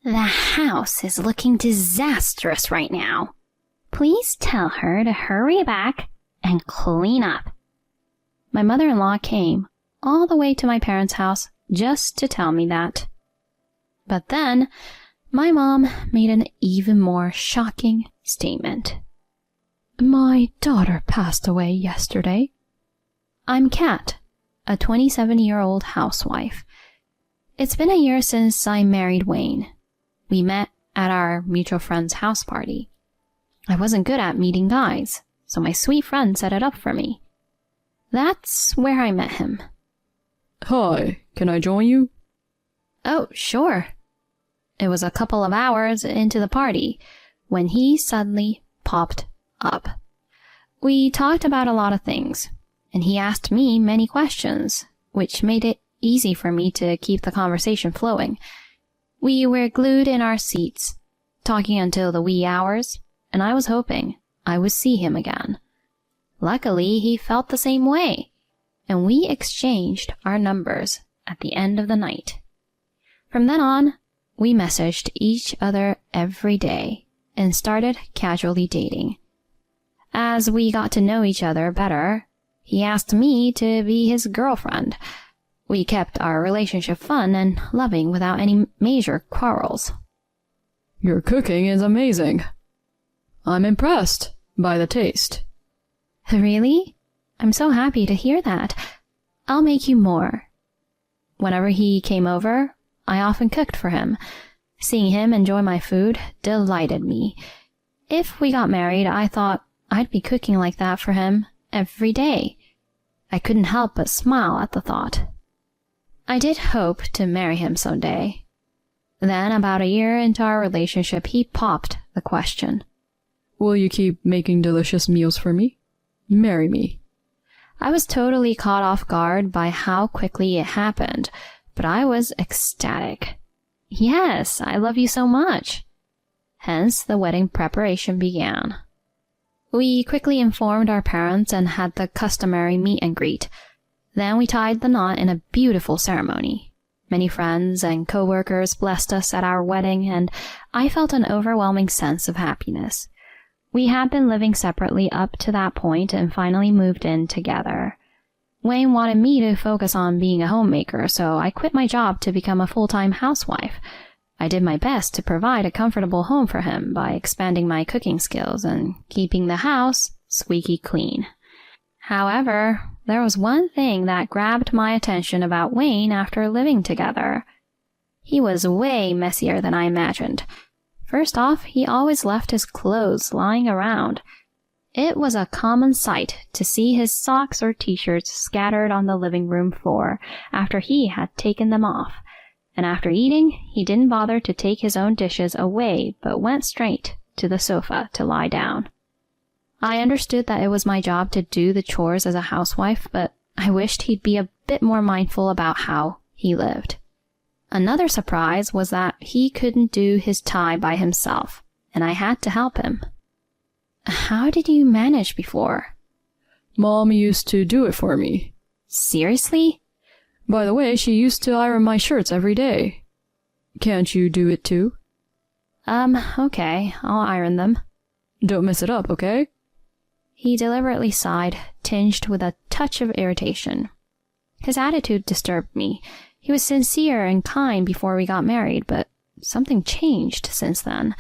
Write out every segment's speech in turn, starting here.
The house is looking disastrous right now. Please tell her to hurry back and clean up. My mother-in-law came all the way to my parents' house just to tell me that. But then, my mom made an even more shocking statement. My daughter passed away yesterday. I'm Kat, a 27-year-old housewife. It's been a year since I married Wayne. We met at our mutual friend's house party. I wasn't good at meeting guys, so my sweet friend set it up for me. That's where I met him. Hi, can I join you? Oh, sure. It was a couple of hours into the party when he suddenly popped up. We talked about a lot of things, and he asked me many questions, which made it easy for me to keep the conversation flowing. We were glued in our seats, talking until the wee hours, and I was hoping I would see him again. Luckily, he felt the same way, and we exchanged our numbers at the end of the night. From then on, we messaged each other every day and started casually dating. As we got to know each other better, he asked me to be his girlfriend. We kept our relationship fun and loving without any major quarrels. Your cooking is amazing. I'm impressed by the taste. Really? I'm so happy to hear that. I'll make you more. Whenever he came over, I often cooked for him. Seeing him enjoy my food delighted me. If we got married, I thought I'd be cooking like that for him every day. I couldn't help but smile at the thought. I did hope to marry him someday. Then, about a year into our relationship, he popped the question. Will you keep making delicious meals for me? Marry me. I was totally caught off guard by how quickly it happened, but I was ecstatic. Yes, I love you so much. Hence, the wedding preparation began. We quickly informed our parents and had the customary meet and greet. Then we tied the knot in a beautiful ceremony. Many friends and co-workers blessed us at our wedding, and I felt an overwhelming sense of happiness. We had been living separately up to that point and finally moved in together. Wayne wanted me to focus on being a homemaker, so I quit my job to become a full-time housewife. I did my best to provide a comfortable home for him by expanding my cooking skills and keeping the house squeaky clean. However, there was one thing that grabbed my attention about Wayne after living together. He was way messier than I imagined. First off, he always left his clothes lying around. It was a common sight to see his socks or t-shirts scattered on the living room floor after he had taken them off. And after eating, he didn't bother to take his own dishes away, but went straight to the sofa to lie down. I understood that it was my job to do the chores as a housewife, but I wished he'd be a bit more mindful about how he lived. Another surprise was that he couldn't do his tie by himself, and I had to help him. How did you manage before? Mom used to do it for me. Seriously? By the way, she used to iron my shirts every day. Can't you do it too? Okay, I'll iron them. Don't mess it up, okay? He deliberately sighed, tinged with a touch of irritation. His attitude disturbed me. He was sincere and kind before we got married, but something changed since then.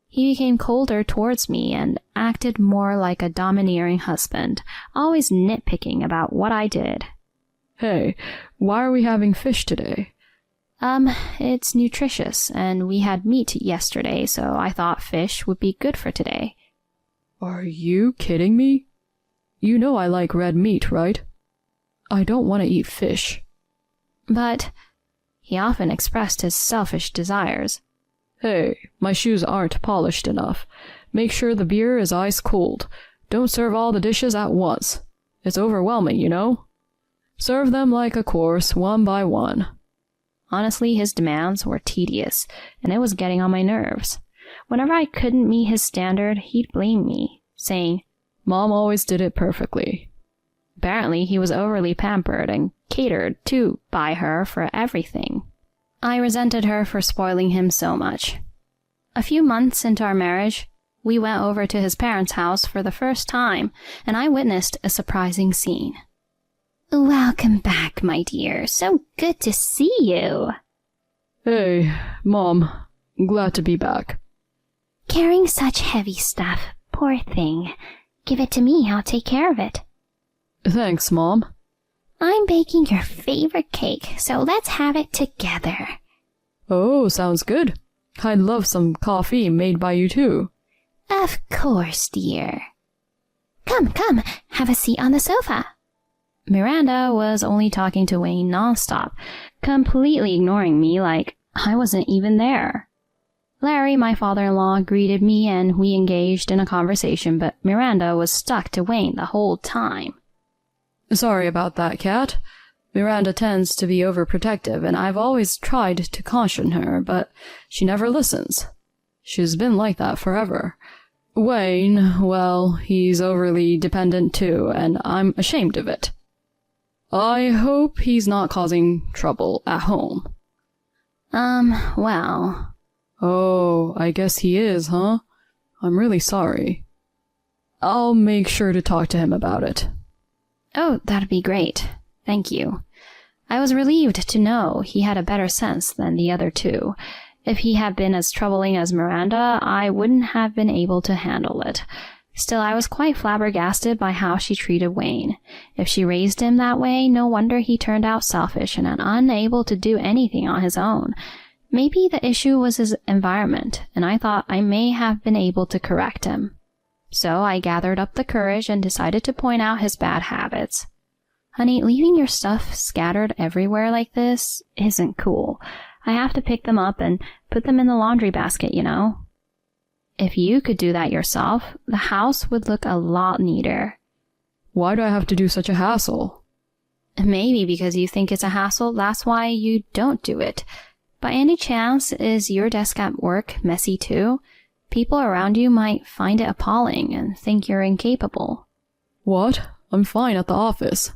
He became colder towards me and acted more like a domineering husband, always nitpicking about what I did. Hey, why are we having fish today? It's nutritious, and we had meat yesterday, so I thought fish would be good for today. Are you kidding me? You know I like red meat, right? I don't want to eat fish. But he often expressed his selfish desires. Hey, my shoes aren't polished enough. Make sure the beer is ice cold. Don't serve all the dishes at once. It's overwhelming, you know? Serve them like a course, one by one. Honestly, his demands were tedious, and it was getting on my nerves. Whenever I couldn't meet his standard, he'd blame me, saying, Mom always did it perfectly. Apparently, he was overly pampered and catered to by her for everything. I resented her for spoiling him so much. A few months into our marriage, we went over to his parents' house for the first time, and I witnessed a surprising scene. Welcome back, my dear. So good to see you. Hey, Mom. Glad to be back. Carrying such heavy stuff. Poor thing. Give it to me. I'll take care of it. Thanks, Mom. I'm baking your favorite cake, so let's have it together. Oh, sounds good. I'd love some coffee made by you too. Of course, dear. Come, have a seat on the sofa. Miranda was only talking to Wayne nonstop, completely ignoring me like I wasn't even there. Larry, my father-in-law, greeted me and we engaged in a conversation, but Miranda was stuck to Wayne the whole time. Sorry about that, Kat. Miranda tends to be overprotective, and I've always tried to caution her, but she never listens. She's been like that forever. Wayne, well, he's overly dependent too, and I'm ashamed of it. I hope he's not causing trouble at home. Well... Oh, I guess he is, huh? I'm really sorry. I'll make sure to talk to him about it. Oh, that'd be great. Thank you. I was relieved to know he had a better sense than the other two. If he had been as troubling as Miranda, I wouldn't have been able to handle it. Still, I was quite flabbergasted by how she treated Wayne. If she raised him that way, no wonder he turned out selfish and unable to do anything on his own. Maybe the issue was his environment, and I thought I may have been able to correct him. So I gathered up the courage and decided to point out his bad habits. Honey, leaving your stuff scattered everywhere like this isn't cool. I have to pick them up and put them in the laundry basket, you know. If you could do that yourself, the house would look a lot neater. Why do I have to do such a hassle? Maybe because you think it's a hassle, that's why you don't do it. By any chance, is your desk at work messy too? People around you might find it appalling and think you're incapable. What? I'm fine at the office.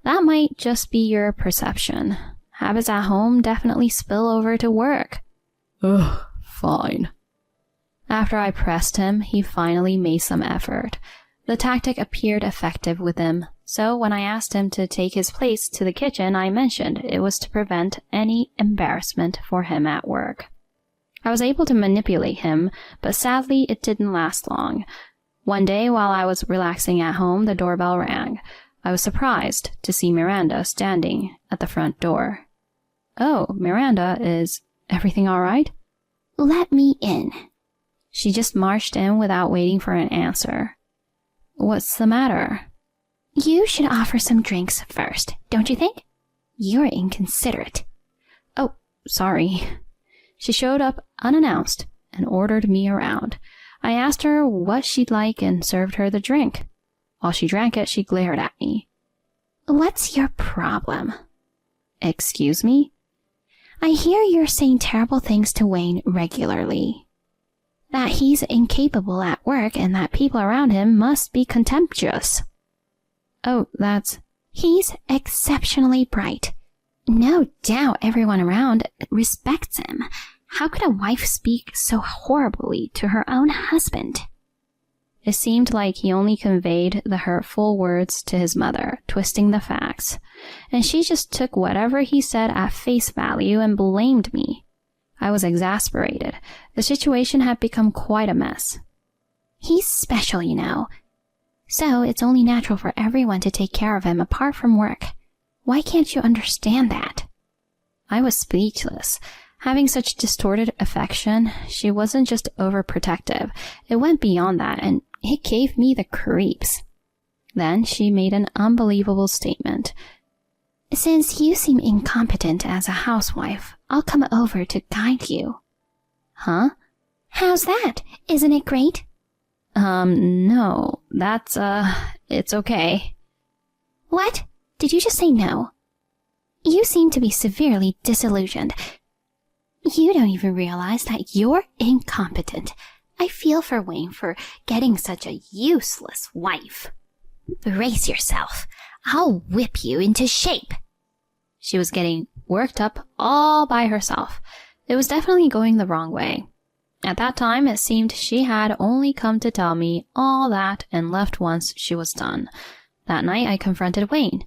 That might just be your perception. Habits at home definitely spill over to work. Ugh, fine. After I pressed him, he finally made some effort. The tactic appeared effective with him, so when I asked him to take his place to the kitchen, I mentioned it was to prevent any embarrassment for him at work. I was able to manipulate him, but sadly it didn't last long. One day while I was relaxing at home, the doorbell rang. I was surprised to see Miranda standing at the front door. Oh, Miranda, is everything all right? Let me in. She just marched in without waiting for an answer. What's the matter? You should offer some drinks first, don't you think? You're inconsiderate. Oh, sorry. She showed up unannounced and ordered me around. I asked her what she'd like and served her the drink. While she drank it, she glared at me. What's your problem? Excuse me? I hear you're saying terrible things to Wayne regularly. That he's incapable at work and that people around him must be contemptuous. Oh, that's... He's exceptionally bright. No doubt everyone around respects him. How could a wife speak so horribly to her own husband? It seemed like he only conveyed the hurtful words to his mother, twisting the facts, and she just took whatever he said at face value and blamed me. I was exasperated. The situation had become quite a mess. He's special, you know. So it's only natural for everyone to take care of him apart from work. Why can't you understand that? I was speechless. Having such distorted affection, she wasn't just overprotective. It went beyond that, and it gave me the creeps. Then she made an unbelievable statement. Since you seem incompetent as a housewife, I'll come over to guide you. Huh? How's that? Isn't it great? No. That's, it's okay. What? Did you just say no? You seem to be severely disillusioned. You don't even realize that you're incompetent. I feel for Wayne for getting such a useless wife. Brace yourself. I'll whip you into shape. She was getting worked up all by herself. It was definitely going the wrong way. At that time, it seemed she had only come to tell me all that and left once she was done. That night, I confronted Wayne.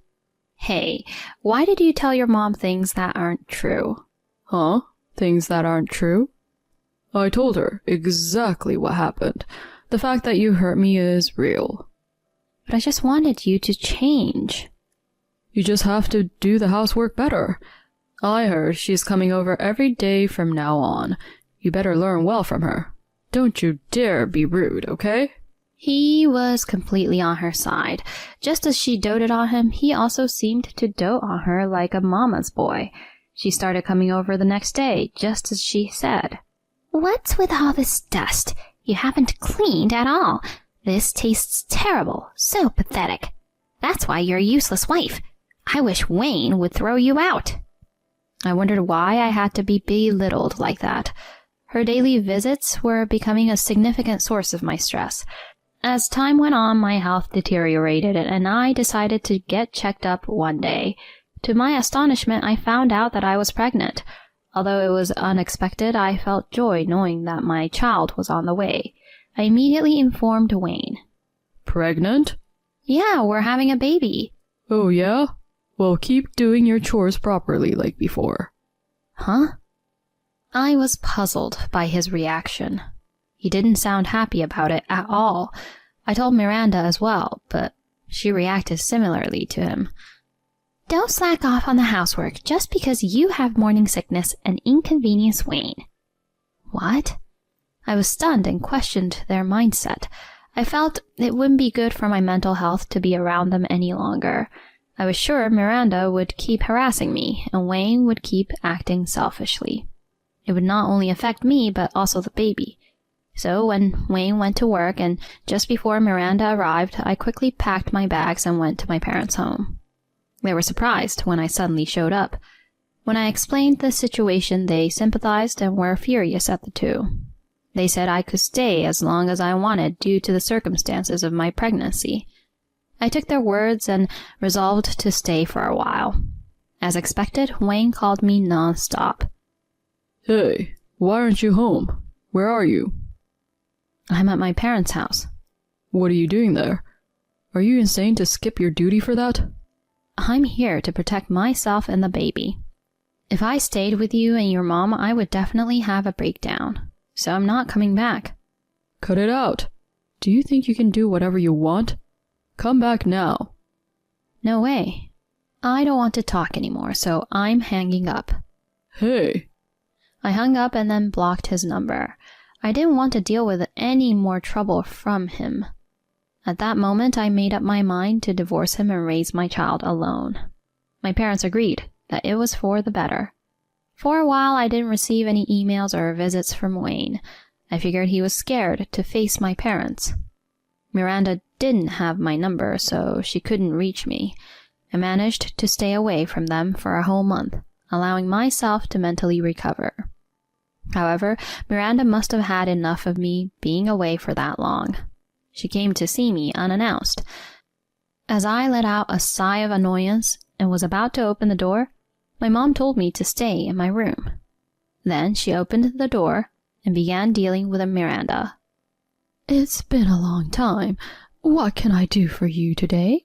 Hey, why did you tell your mom things that aren't true? Huh? Things that aren't true? I told her exactly what happened. The fact that you hurt me is real. But I just wanted you to change. You just have to do the housework better. I heard she's coming over every day from now on. You better learn well from her. Don't you dare be rude, okay? He was completely on her side. Just as she doted on him, he also seemed to dote on her like a mama's boy. She started coming over the next day, just as she said. What's with all this dust? You haven't cleaned at all. This tastes terrible, so pathetic. That's why you're a useless wife. I wish Wayne would throw you out. I wondered why I had to be belittled like that. Her daily visits were becoming a significant source of my stress. As time went on, my health deteriorated, and I decided to get checked up one day. To my astonishment, I found out that I was pregnant. Although it was unexpected, I felt joy knowing that my child was on the way. I immediately informed Wayne. Pregnant? Yeah, we're having a baby. Oh, yeah? Well, keep doing your chores properly like before. Huh? I was puzzled by his reaction. He didn't sound happy about it at all. I told Miranda as well, but she reacted similarly to him. Don't slack off on the housework just because you have morning sickness and inconvenience Wayne. What? I was stunned and questioned their mindset. I felt it wouldn't be good for my mental health to be around them any longer. I was sure Miranda would keep harassing me, and Wayne would keep acting selfishly. It would not only affect me, but also the baby. So when Wayne went to work, and just before Miranda arrived, I quickly packed my bags and went to my parents' home. They were surprised when I suddenly showed up. When I explained the situation, they sympathized and were furious at the two. They said I could stay as long as I wanted due to the circumstances of my pregnancy. I took their words and resolved to stay for a while. As expected, Wayne called me non-stop. Hey, why aren't you home? Where are you? I'm at my parents' house. What are you doing there? Are you insane to skip your duty for that? I'm here to protect myself and the baby. If I stayed with you and your mom, I would definitely have a breakdown. So I'm not coming back. Cut it out. Do you think you can do whatever you want? Come back now. No way. I don't want to talk anymore, so I'm hanging up. Hey. I hung up and then blocked his number. I didn't want to deal with any more trouble from him. At that moment, I made up my mind to divorce him and raise my child alone. My parents agreed that it was for the better. For a while, I didn't receive any emails or visits from Wayne. I figured he was scared to face my parents. Miranda didn't have my number, so she couldn't reach me. I managed to stay away from them for a whole month, allowing myself to mentally recover. However, Miranda must have had enough of me being away for that long. She came to see me unannounced. As I let out a sigh of annoyance and was about to open the door, my mom told me to stay in my room. Then she opened the door and began dealing with Miranda. It's been a long time. What can I do for you today?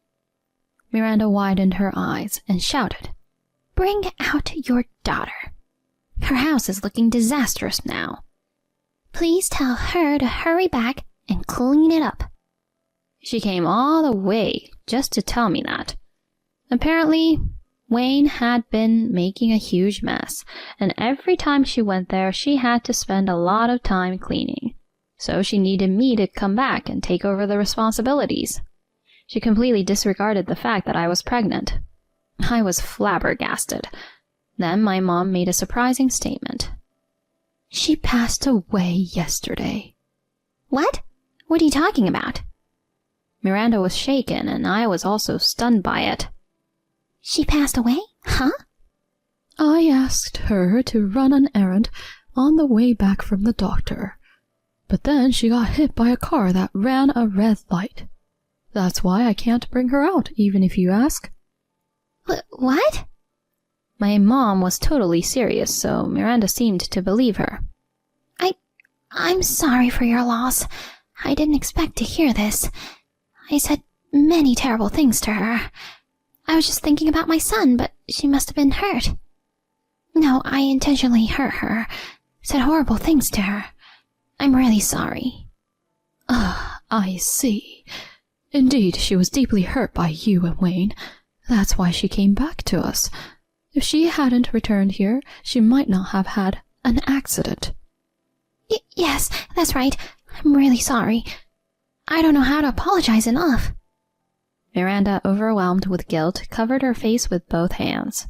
Miranda widened her eyes and shouted, Bring out your daughter. Her house is looking disastrous now. Please tell her to hurry back and clean it up. She came all the way just to tell me that. Apparently, Wayne had been making a huge mess, and every time she went there, she had to spend a lot of time cleaning. So she needed me to come back and take over the responsibilities. She completely disregarded the fact that I was pregnant. I was flabbergasted. Then my mom made a surprising statement. She passed away yesterday. What? What are you talking about? Miranda was shaken, and I was also stunned by it. She passed away? Huh? I asked her to run an errand on the way back from the doctor. But then she got hit by a car that ran a red light. That's why I can't bring her out, even if you ask. What? My mom was totally serious, so Miranda seemed to believe her. I'm sorry for your loss. I didn't expect to hear this. I said many terrible things to her. I was just thinking about my son, but she must have been hurt. No, I intentionally hurt her. Said horrible things to her. I'm really sorry. Ah, I see. Indeed, she was deeply hurt by you and Wayne. That's why she came back to us. If she hadn't returned here, she might not have had an accident. Yes, that's right. I'm really sorry. I don't know how to apologize enough. Miranda, overwhelmed with guilt, covered her face with both hands.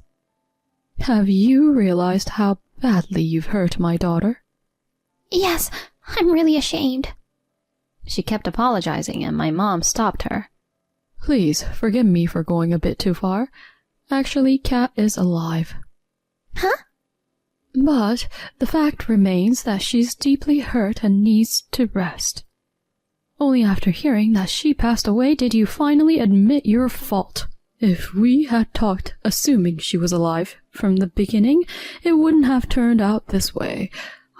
Have you realized how badly you've hurt my daughter? Yes, I'm really ashamed. She kept apologizing, and my mom stopped her. Please, forgive me for going a bit too far. Actually, Kat is alive. Huh? But the fact remains that she's deeply hurt and needs to rest. Only after hearing that she passed away did you finally admit your fault. If we had talked assuming she was alive from the beginning, it wouldn't have turned out this way.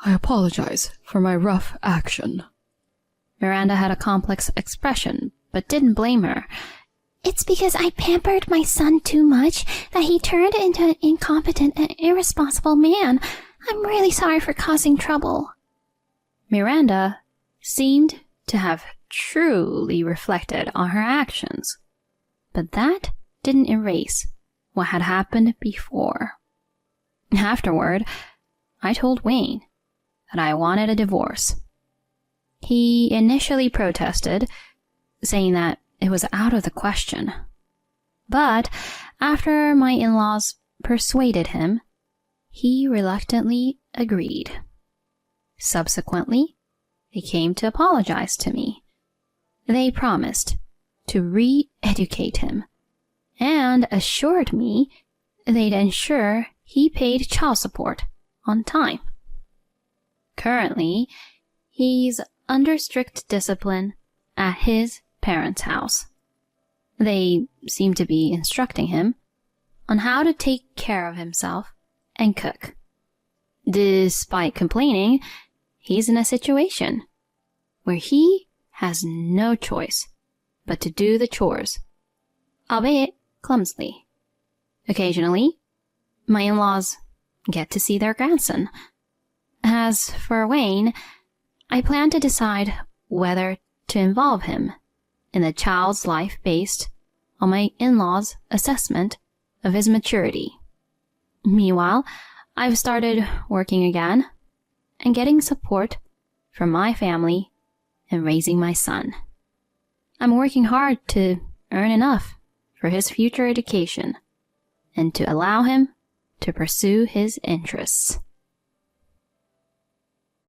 I apologize for my rough action. Miranda had a complex expression, but didn't blame her. It's because I pampered my son too much that he turned into an incompetent and irresponsible man. I'm really sorry for causing trouble. Miranda seemed to have truly reflected on her actions, but that didn't erase what had happened before. Afterward, I told Wayne that I wanted a divorce. He initially protested, saying that it was out of the question. But after my in-laws persuaded him, he reluctantly agreed. Subsequently, they came to apologize to me. They promised to re-educate him and assured me they'd ensure he paid child support on time. Currently, he's under strict discipline at his parents' house. They seem to be instructing him on how to take care of himself and cook. Despite complaining, he's in a situation where he has no choice but to do the chores, albeit clumsily. Occasionally, my in-laws get to see their grandson. As for Wayne, I plan to decide whether to involve him in the child's life based on my in-laws' assessment of his maturity. Meanwhile, I've started working again and getting support from my family in raising my son. I'm working hard to earn enough for his future education and to allow him to pursue his interests.